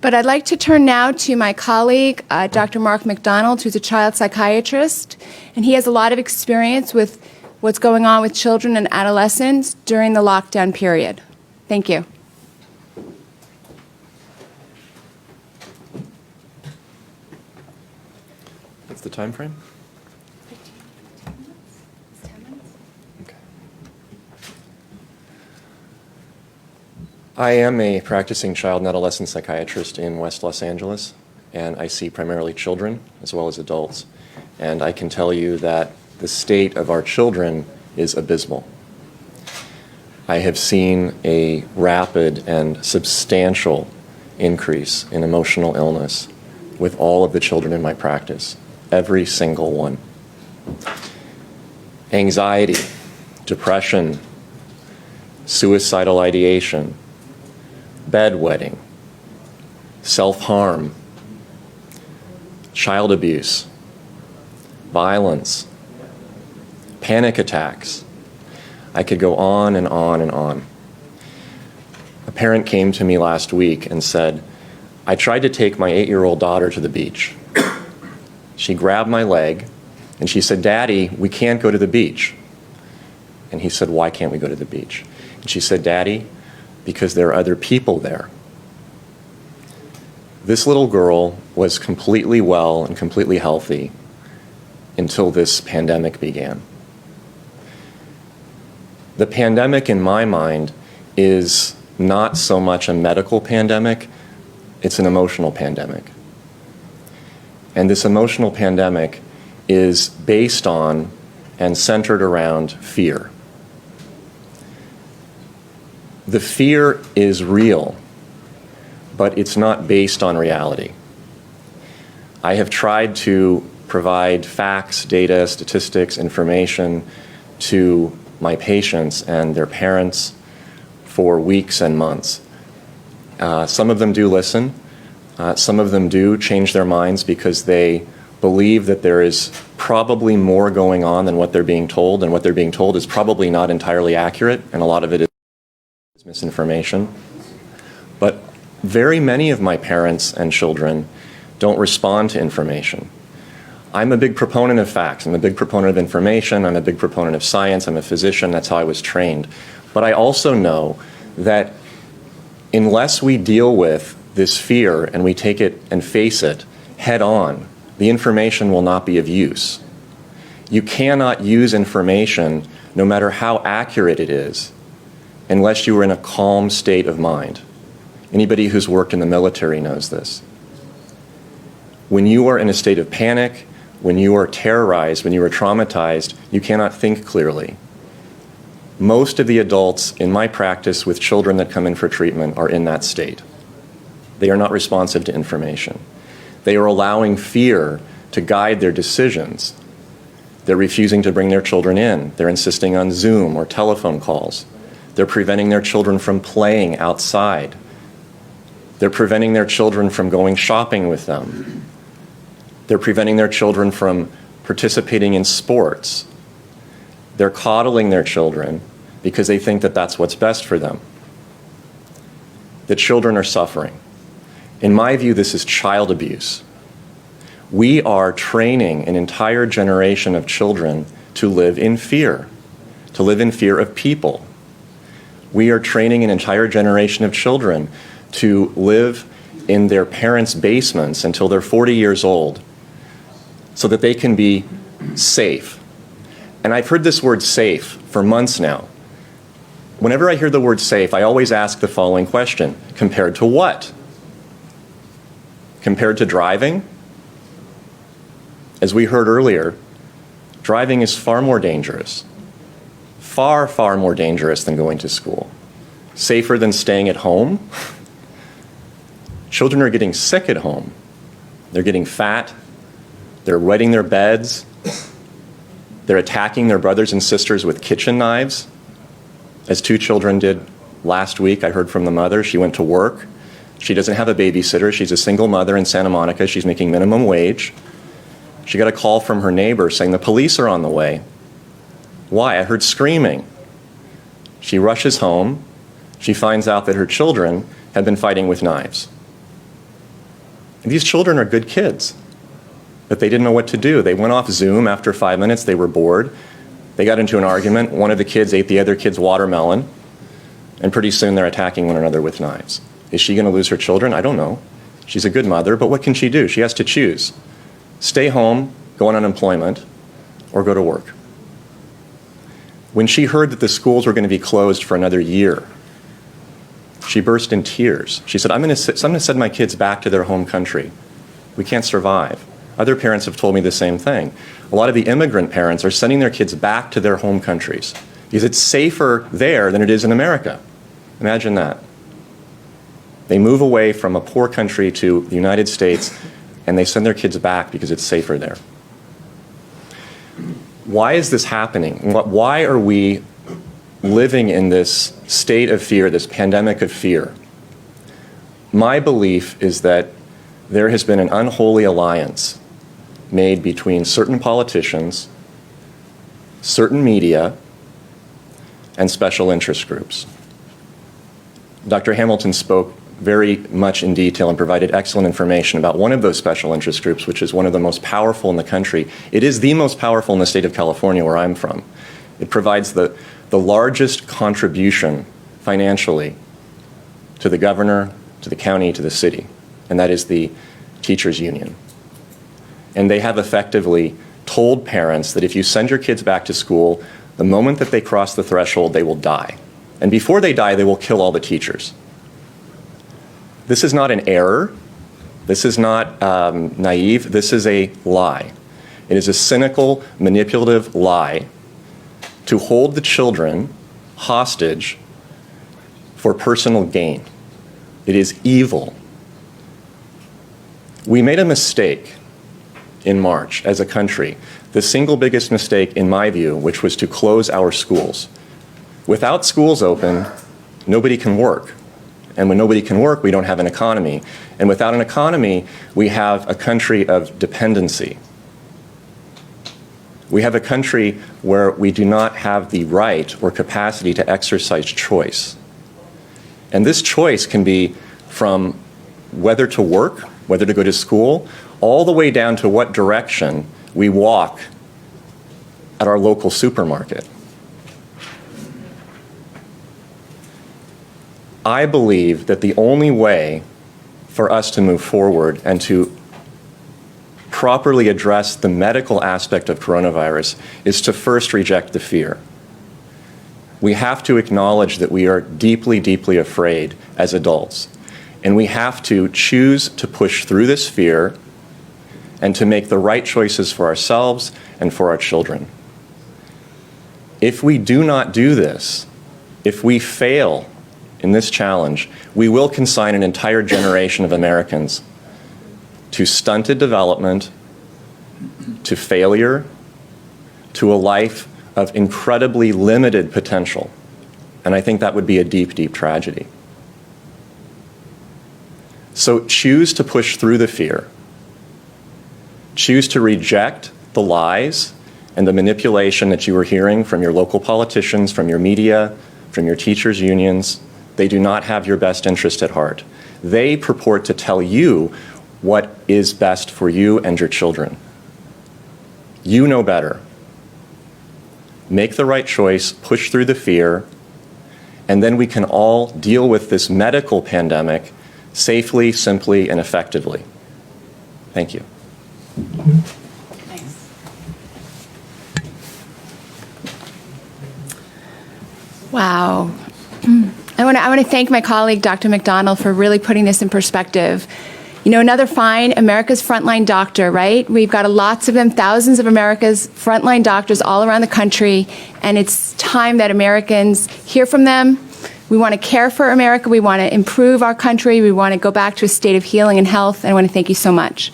But I'd like to turn now to my colleague, Dr. Mark McDonald, who's a child psychiatrist, and he has a lot of experience with what's going on with children and adolescents during the lockdown period. Thank you. What's the time frame? 10 minutes. Okay. I am a practicing child and adolescent psychiatrist in West Los Angeles, and I see primarily children as well as adults. And I can tell you that the state of our children is abysmal. I have seen a rapid and substantial increase in emotional illness with all of the children in my practice, every single one. Anxiety, depression, suicidal ideation, bedwetting, self-harm, child abuse, violence, panic attacks. I could go on and on and on. A parent came to me last week and said, I tried to take my 8-year-old daughter to the beach. She grabbed my leg and she said, Daddy, we can't go to the beach. And he said, why can't we go to the beach? And she said, Daddy, because there are other people there. This little girl was completely well and completely healthy until this pandemic began. The pandemic, in my mind, is not so much a medical pandemic, it's an emotional pandemic. And this emotional pandemic is based on and centered around fear. The fear is real, but it's not based on reality. I have tried to provide facts, data, statistics, information to my patients and their parents for weeks and months. Some of them do listen. Some of them do change their minds because they believe that there is probably more going on than what they're being told, and what they're being told is probably not entirely accurate, and a lot of it is misinformation. But very many of my parents and children don't respond to information. I'm a big proponent of facts. I'm a big proponent of information. I'm a big proponent of science. I'm a physician. That's how I was trained. But I also know that unless we deal with this fear and we take it and face it head on, the information will not be of use. You cannot use information, no matter how accurate it is, unless you are in a calm state of mind. Anybody who's worked in the military knows this. When you are in a state of panic, when you are terrorized, when you are traumatized, you cannot think clearly. Most of the adults in my practice with children that come in for treatment are in that state. They are not responsive to information. They are allowing fear to guide their decisions. They're refusing to bring their children in. They're insisting on Zoom or telephone calls. They're preventing their children from playing outside. They're preventing their children from going shopping with them. They're preventing their children from participating in sports. They're coddling their children because they think that that's what's best for them. The children are suffering. In my view, this is child abuse. We are training an entire generation of children to live in fear of people. We are training an entire generation of children to live in their parents' basements until they're 40 years old so that they can be safe. And I've heard this word safe for months now. Whenever I hear the word safe, I always ask the following question: compared to what? Compared to driving? As we heard earlier, driving is far more dangerous. Far, far more dangerous than going to school. Safer than staying at home. Children are getting sick at home. They're getting fat. They're wetting their beds. They're attacking their brothers and sisters with kitchen knives, as 2 children did last week. I heard from the mother. She went to work. She doesn't have a babysitter. She's a single mother in Santa Monica. She's making minimum wage. She got a call from her neighbor saying the police are on the way. Why? I heard screaming. She rushes home. She finds out that her children had been fighting with knives. And these children are good kids, but they didn't know what to do. They went off Zoom after 5 minutes. They were bored. They got into an argument. One of the kids ate the other kid's watermelon, and pretty soon they're attacking one another with knives. Is she going to lose her children? I don't know. She's a good mother, but what can she do? She has to choose. Stay home, go on unemployment, or go to work. When she heard that the schools were going to be closed for another year, she burst in tears. She said, I'm going to send my kids back to their home country. We can't survive. Other parents have told me the same thing. A lot of the immigrant parents are sending their kids back to their home countries because it's safer there than it is in America. Imagine that. They move away from a poor country to the United States, and they send their kids back because it's safer there. Why is this happening? Why are we living in this state of fear, this pandemic of fear? My belief is that there has been an unholy alliance made between certain politicians, certain media, and special interest groups. Dr. Hamilton spoke very much in detail and provided excellent information about one of those special interest groups, which is one of the most powerful in the country. It is the most powerful in the state of California, where I'm from. It provides the largest contribution financially to the governor, to the county, to the city, and that is the teachers' union. And they have effectively told parents that if you send your kids back to school, the moment that they cross the threshold, they will die. And before they die, they will kill all the teachers. This is not an error. This is not naive. This is a lie. It is a cynical, manipulative lie to hold the children hostage for personal gain. It is evil. We made a mistake in March as a country, the single biggest mistake in my view, which was to close our schools. Without schools open, nobody can work. And when nobody can work, we don't have an economy. And without an economy, we have a country of dependency. We have a country where we do not have the right or capacity to exercise choice. And this choice can be from whether to work, whether to go to school, all the way down to what direction we walk at our local supermarket. I believe that the only way for us to move forward and to properly address the medical aspect of coronavirus is to first reject the fear. We have to acknowledge that we are deeply, deeply afraid as adults. And we have to choose to push through this fear and to make the right choices for ourselves and for our children. If we do not do this, if we fail in this challenge, we will consign an entire generation of Americans to stunted development, to failure, to a life of incredibly limited potential. And I think that would be a deep, deep tragedy. So choose to push through the fear. Choose to reject the lies and the manipulation that you are hearing from your local politicians, from your media, from your teachers' unions. They do not have your best interest at heart. They purport to tell you what is best for you and your children. You know better. Make the right choice, push through the fear, and then we can all deal with this medical pandemic safely, simply, and effectively. Thank you. Thanks. Wow. I want to thank my colleague, Dr. McDonald, for really putting this in perspective. You know, another fine, America's frontline doctor, right? We've got lots of them, thousands of America's frontline doctors all around the country, and it's time that Americans hear from them. We want to care for America. We want to improve our country. We want to go back to a state of healing and health, and I want to thank you so much.